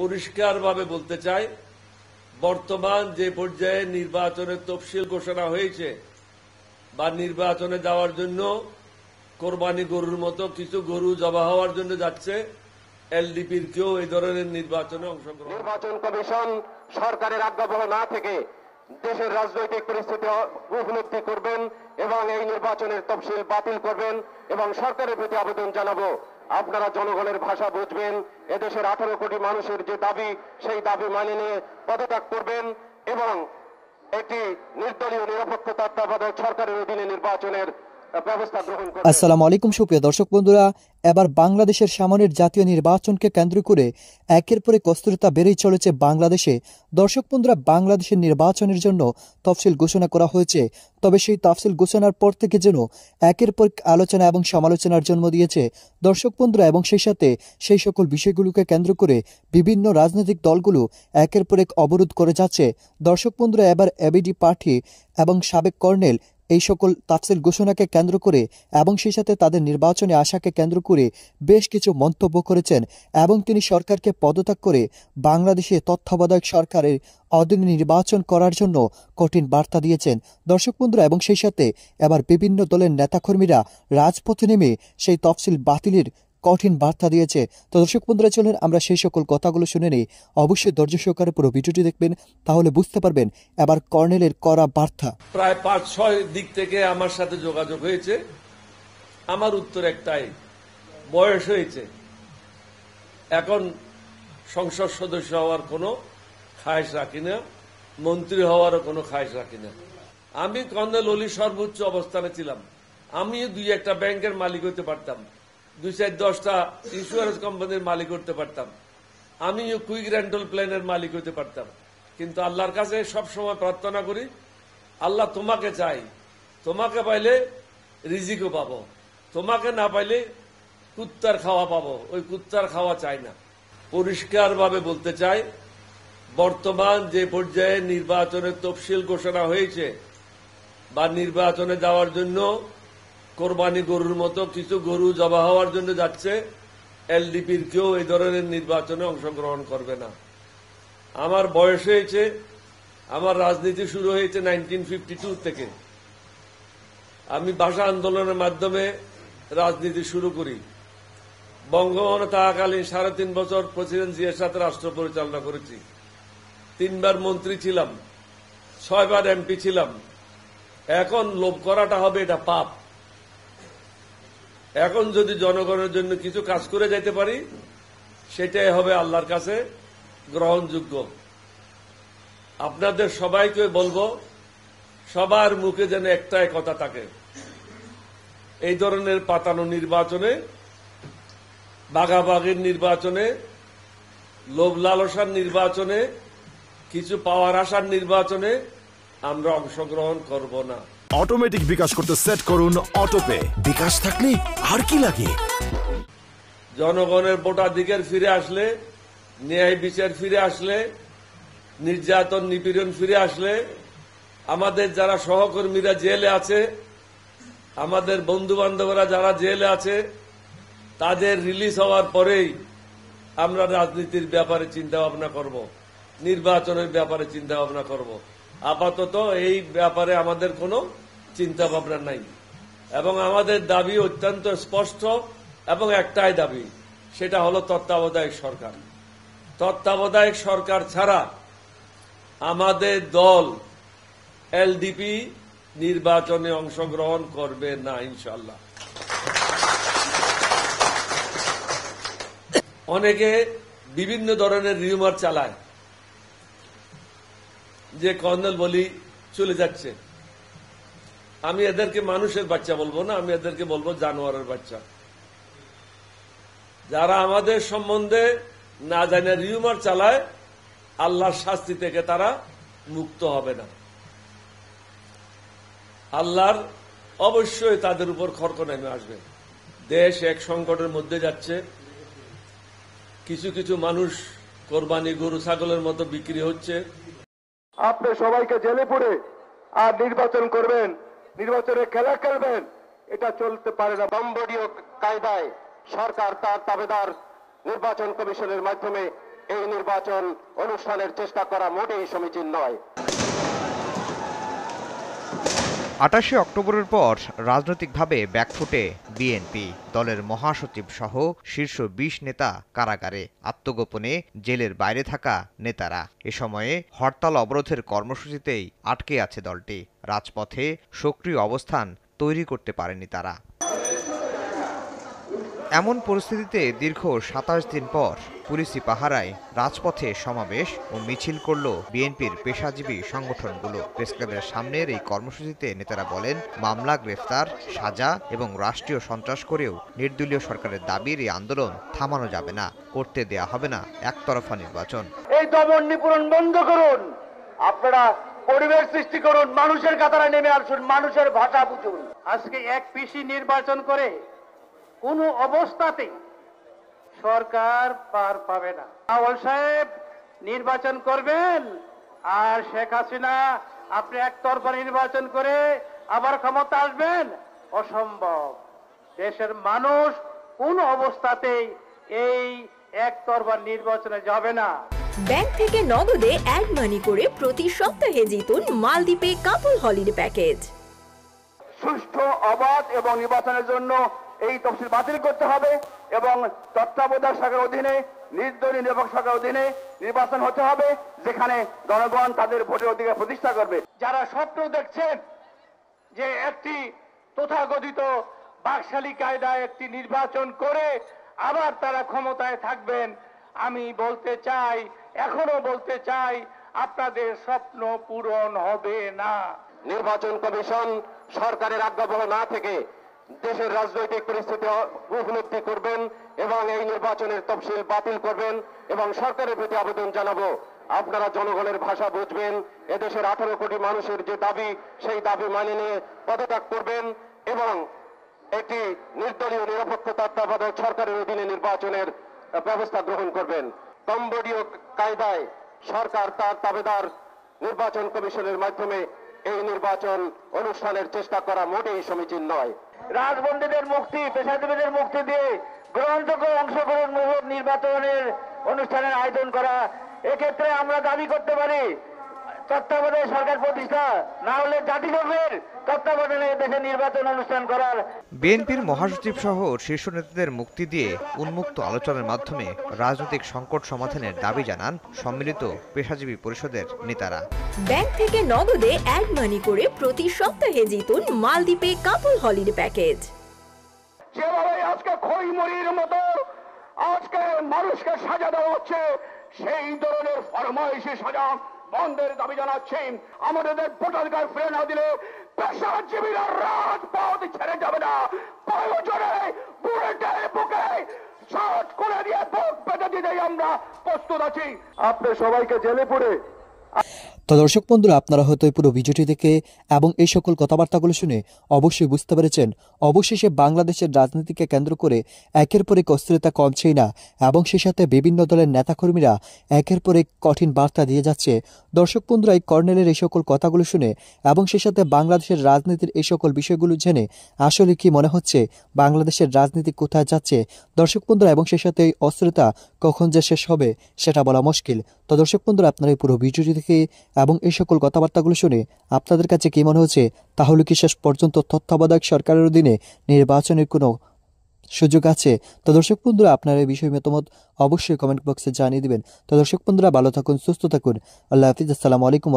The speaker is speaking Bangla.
পরিষ্কারভাবে বলতে চাই, বর্তমান যে পর্যায়ে নির্বাচনের তফসিল ঘোষণা হয়েছে বা নির্বাচনে যাওয়ার জন্য কোরবানি গরুর মতো কিছু গরু জবা হওয়ার জন্য যাচ্ছে, এলডিপির কেউ এই ধরনের নির্বাচনে অংশগ্রহণ। নির্বাচন কমিশন সরকারের আজ্ঞাবহ না থেকে দেশের রাজনৈতিক পরিস্থিতি উপলব্ধি করবেন এবং এই নির্বাচনের তফসিল বাতিল করবেন এবং সরকারের প্রতি আবেদন জানাবো, আপনারা জনগণের ভাষা বুঝবেন, এদেশের 18 কোটি মানুষের যে দাবি সেই দাবি মানে নিয়ে পদত্যাগ করবেন এবং একটি নির্দলীয় নিরপেক্ষ তত্ত্বাবধায়ক সরকারের অধীনে নির্বাচনের ব্যবস্থা গ্রহণ করবেন। আসসালামু আলাইকুম সুপ্রিয় দর্শক বন্ধুরা, এবার বাংলাদেশের সামনের জাতীয় নির্বাচনকে কেন্দ্র করে একের পর এক অস্থিরতা বেড়েই চলেছে বাংলাদেশে। দর্শক বন্ধুরা, বাংলাদেশের নির্বাচনের জন্য তফসিল ঘোষণা করা হয়েছে, তবে সেই তফসিল ঘোষণার পর থেকে যেন একের পর এক আলোচনা এবং সমালোচনার জন্ম দিয়েছে দর্শক বন্ধুরা, এবং সেই সাথে সেই সকল বিষয়গুলোকে কেন্দ্র করে বিভিন্ন রাজনৈতিক দলগুলো একের পর এক অবরোধ করে যাচ্ছে। দর্শক বন্ধুরা, এবার এবিডি প্রার্থী এবং সাবেক কর্নেল এই সকল তফসিল ঘোষণাকে কেন্দ্র করে এবং সেই সাথে তাদের নির্বাচনে আশাকে কেন্দ্র করে বেশ কিছু মন্তব্য করেছেন এবং তিনি সরকারকে পদত্যাগ করে বাংলাদেশে তত্ত্বাবধায়ক সরকারের অধীনে নির্বাচন করার জন্য কঠিন বার্তা দিয়েছেন দর্শক বন্ধুরা, এবং সেই সাথে এবার বিভিন্ন দলের নেতাকর্মীরা রাজপথে নেমে সেই তফসিল বাতিলের কঠিন বার্তা দিয়েছে। তো দর্শক বন্ধুরা, চলেন আমরা সেই সকল কথাগুলো শুনে নিই। অবশ্যই ধৈর্য সহকারে পুরো ভিডিওটি দেখবেন, তাহলে বুঝতে পারবেন এবার কর্নেলের কড়া বার্তা। প্রায় 5-6 দিক থেকে আমার সাথে যোগাযোগ হয়েছে। আমার উত্তর একটাই, বয়স হয়েছে, এখন সংসদ সদস্য হওয়ার কোনো খায়েশ রাখি না, মন্ত্রী হওয়ারও কোনো খায়েশ রাখি না। আমি কর্নেল অলি সর্বোচ্চ অবস্থানে ছিলাম, আমি 2-1টা ব্যাংকের মালিক হতে পারতাম, 2-4-10টা ইন্স্যুরেন্স কোম্পানির মালিক হতে পারতাম, আমি কুইক রেন্টাল প্ল্যানের মালিক হতে পারতাম। কিন্তু আল্লাহর কাছে সবসময় প্রার্থনা করি, আল্লাহ তোমাকে চাই, তোমাকে পাইলে রিজিকও পাবো, তোমাকে না পাইলে কুত্তার খাওয়া পাবো, ওই কুত্তার খাওয়া চাই না। পরিষ্কারভাবে বলতে চাই, বর্তমান যে পর্যায়ে নির্বাচনের তফসিল ঘোষণা হয়েছে বা নির্বাচনে যাওয়ার জন্য কোরবানি গরুর মতো কিছু গরু জবা হওয়ার জন্য যাচ্ছে, এলডিপির কেউ এই ধরনের নির্বাচনে অংশগ্রহণ করবে না। আমার বয়স হয়েছে, আমার রাজনীতি শুরু হয়েছে 1952 থেকে। আমি ভাষা আন্দোলনের মাধ্যমে রাজনীতি শুরু করি। বঙ্গবন্ধু থাকাকালীন 3.5 বছর প্রেসিডেন্ট জিয়ার সাথে রাষ্ট্র পরিচালনা করেছি, 3 বার মন্ত্রী ছিলাম, 6 বার এমপি ছিলাম। এখন লোভ করাটা হবে এটা পাপ। এখন যদি জনগণের জন্য কিছু কাজ করে যেতে পারি, সেটাই হবে আল্লাহর কাছে গ্রহণযোগ্য। আপনাদের সবাইকে বলবো, সবার মুখে যেন একটাই কথা থাকে, এই ধরনের পাতানো নির্বাচনে, বাগাবাগির নির্বাচনে, লোভ লালসার নির্বাচনে, কিছু পাওয়ার আশার নির্বাচনে আমরা অংশগ্রহণ করব না। অটোমেটিক বিকাশ করতে সেট করুন অটোপে। বিকাশ থাকলে আর কি লাগে। জনগণের ভোটাধিকার ফিরে আসলে, ন্যায় বিচার ফিরে আসলে, নির্যাতন নিপীড়ন ফিরে আসলে, আমাদের যারা সহকর্মীরা জেলে আছে, আমাদের বন্ধু বান্ধবরা যারা জেলে আছে, তাদের রিলিজ হওয়ার পরেই আমরা রাজনীতির ব্যাপারে চিন্তা ভাবনা করব, নির্বাচনের ব্যাপারে চিন্তা ভাবনা করব। আপাতত এই ব্যাপারে আমাদের কোনো চিন্তা ভাবনা নাই এবং আমাদের দাবি অত্যন্ত স্পষ্ট এবং একটাই দাবি, সেটা হলো তত্ত্বাবধায়ক সরকার। তত্ত্বাবধায়ক সরকার ছাড়া আমাদের দল এলডিপি নির্বাচনে অংশগ্রহণ করবে না ইনশাআল্লাহ। অনেকে বিভিন্ন ধরনের রিউমার চালায় যে কর্নেল বলি চলে যাচ্ছে। আমি এদেরকে মানুষের বাচ্চা বলবো না, আমি এদেরকে বলবো জানোয়ারের বাচ্চা। যারা আমাদের সম্বন্ধে না জানে রিউমার চালায়, আল্লাহর শাস্তি থেকে তারা মুক্ত হবে না। আল্লাহর অবশ্যই তাদের উপর খড়ক নেমে আসবে। দেশ এক সংকটের মধ্যে যাচ্ছে, কিছু কিছু মানুষ কোরবানি গরু ছাগলের মতো বিক্রি হচ্ছে। আপনি সবাইকে জেলে পুরে আর নির্বাচন করবেন, নির্বাচনে খেলা খেলবেন, এটা চলতে পারে না। দম্বরীয় কায়দায় সরকার তার দাবেদার নির্বাচন কমিশনের মাধ্যমে এই নির্বাচন অনুষ্ঠানের চেষ্টা করা মোটেই সমীচীন নয়। 28 অক্টোবরের পর রাজনৈতিকভাবে ব্যাকফুটে বিএনপি। দলের মহাসচিব সহ শীর্ষ 20 নেতা কারাগারে, আত্মগোপনে জেলের বাইরে থাকা নেতারা। এ সময়ে হরতাল অবরোধের কর্মসূচিতেই আটকে আছে দলটি। রাজপথে সক্রিয় অবস্থান তৈরি করতে পারেনি তারা। এমন পরিস্থিতিতে দীর্ঘ 27 দিন পর পুলিশি পাহারায় রাজপথে সমাবেশ ও মিছিল করল বিএনপির পেশাজীবী সংগঠনগুলো। প্রেসক্লাবের সামনের এই কর্মসূচিতে নেতারা বলেন, মামলা, গ্রেফতার, সাজা এবং রাষ্ট্রীয় সন্ত্রাস করেও নির্দলীয় সরকারের দাবির এই আন্দোলন থামানো যাবে না, করতে দেয়া হবে না একতরফা নির্বাচন। এই দমন নিপীড়ন বন্ধ করুন, আপনারা পরিবেশ সৃষ্টি করুন, মানুষের কাতারে নেমে আসুন, মানুষের ভাষা বুঝুন। আজকে এক পিসি নির্বাচন করে কোন অবস্থাতেই সরকার পার পাবে না। আওয়াল সাহেব নির্বাচন করবেন আর শেখ হাসিনা আপনি একতরফা নির্বাচন করে আবার ক্ষমতা আসবেন, অসম্ভব। দেশের মানুষ কোন অবস্থাতেই এই একতরফা নির্বাচনে যাবে না। ব্যাংক থেকে নগদে অ্যাড মানি করে প্রতি সপ্তাহে জিতুন মালদ্বীপে কাপল হলিডে প্যাকেজ। সুষ্ঠু, অবাধ এবং নির্বাচনের জন্য এই তফসিল বাতিল করতে হবে এবং তত্ত্বাবধায়ক সরকারের অধীনে, নির্দলীয় নিরপেক্ষ সরকারের অধীনে নির্বাচন হতে হবে, যেখানে জনগণ তাদের ভোটের অধিকার প্রতিষ্ঠা করবে। যারা স্বপ্ন দেখছেন যে একটি তথাকথিত বাকশালী কায়দায় একটি নির্বাচন করে আবার তারা ক্ষমতায় থাকবেন, আমি বলতে চাই, এখনো বলতে চাই, আপনাদের স্বপ্ন পূরণ হবে না। নির্বাচন কমিশন সরকারের আজ্ঞাবহ না থেকে দেশের রাজনৈতিক পরিস্থিতি উপলব্ধি করবেন এবং এই নির্বাচনের তফসিল বাতিল করবেন এবং সরকারের প্রতি আবেদন জানাবো, আপনারা জনগণের ভাষা বুঝবেন, এদেশের 18 কোটি মানুষের যে দাবি, সেই দাবি মানে নিয়ে পদত্যাগ করবেন এবং একটি নির্দলীয় নিরপেক্ষ তত্ত্বাবধায়ক সরকারের অধীনে নির্বাচনের ব্যবস্থা গ্রহণ করবেন। কম্বোডীয় কায়দায় সরকার তার দাবিদার নির্বাচন কমিশনের মাধ্যমে এই নির্বাচন অনুষ্ঠানের চেষ্টা করা মোটেই সমীচীন নয়। রাজবন্দীদের মুক্তি, পেশাজীবীদের মুক্তি দিয়ে গ্রহণযোগ্য অংশগ্রহণমূলক নির্বাচনের অনুষ্ঠানের আয়োজন করা, এক্ষেত্রে আমরা দাবি করতে পারি তত্ত্বাবধায়ক সরকার প্রতিষ্ঠা, না হলে জাতিসংঘের তত্ত্বাবধানে দেশে নির্বাচন অনুষ্ঠান করার। বিএনপির মহাসচিব সহ শীর্ষ নেতাদের মুক্তি দিয়ে উন্মুক্ত আলোচনার মাধ্যমে রাজনৈতিক সংকট সমাধানের দাবি জানান সম্মিলিত পেশাজীবী পরিষদের নেতারা। ব্যাংক থেকে নগদে অ্যাড মানি করে প্রতি সপ্তাহে জিতুন মালদ্বীপে কাপল হলিডে প্যাকেজ। যেভাবে আজকে খইমুড়ির মতো আজকে মানুষকে সাজা দেওয়া হচ্ছে, সেই ধরনের ফরমাইশি সাজা বন্ধের দাবি জানাচ্ছি। আমাদের ভোটার কার্ড ফিরে না দিলে পেশাজীবীরা রাজপথ ছেড়ে যাবে না, প্রয়োজনে বুলেটের বুকে শট করে দিয়ে ভোট পেতে দিতে আমরা প্রস্তুত আছি। আপনি সবাইকে জেলে পুরে। তো দর্শক বন্ধুরা, আপনারা হয়তো এই পুরো ভিডিওটি দেখে এবং এই সকল কথাবার্তাগুলো শুনে অবশ্যই বুঝতে পেরেছেন, অবশেষে বাংলাদেশের রাজনীতিকে কেন্দ্র করে একের পর এক অস্থিরতা কমছেই না এবং সেই সাথে বিভিন্ন দলের নেতাকর্মীরা একের পর এক কঠিন বার্তা দিয়ে যাচ্ছে। দর্শক বন্ধুরা, এই কর্নেলের এই সকল কথাগুলো শুনে এবং সেই সাথে বাংলাদেশের রাজনীতির এই সকল বিষয়গুলো জেনে আসলে কি মনে হচ্ছে বাংলাদেশের রাজনীতি কোথায় যাচ্ছে দর্শক বন্ধুরা, এবং সেই সাথে এই অস্থিরতা কখন যে শেষ হবে সেটা বলা মুশকিল। তো দর্শক বন্ধুরা, আপনারা এই পুরো ভিডিওটি দেখে এবং এই সকল কথাবার্তাগুলো শুনে আপনাদের কাছে কি মনে হচ্ছে? তাহলে কি শেষ পর্যন্ত তত্ত্বাবধায়ক সরকারের অধীনে নির্বাচনের কোনো সুযোগ আছে? তো দর্শক বন্ধুরা, আপনারা এই বিষয়ে মতামত অবশ্যই কমেন্ট বক্সে জানিয়ে দিবেন। তো দর্শক বন্ধুরা, ভালো থাকুন, সুস্থ থাকুন, আল্লাহ হাফিজ, আসসালামু আলাইকুম।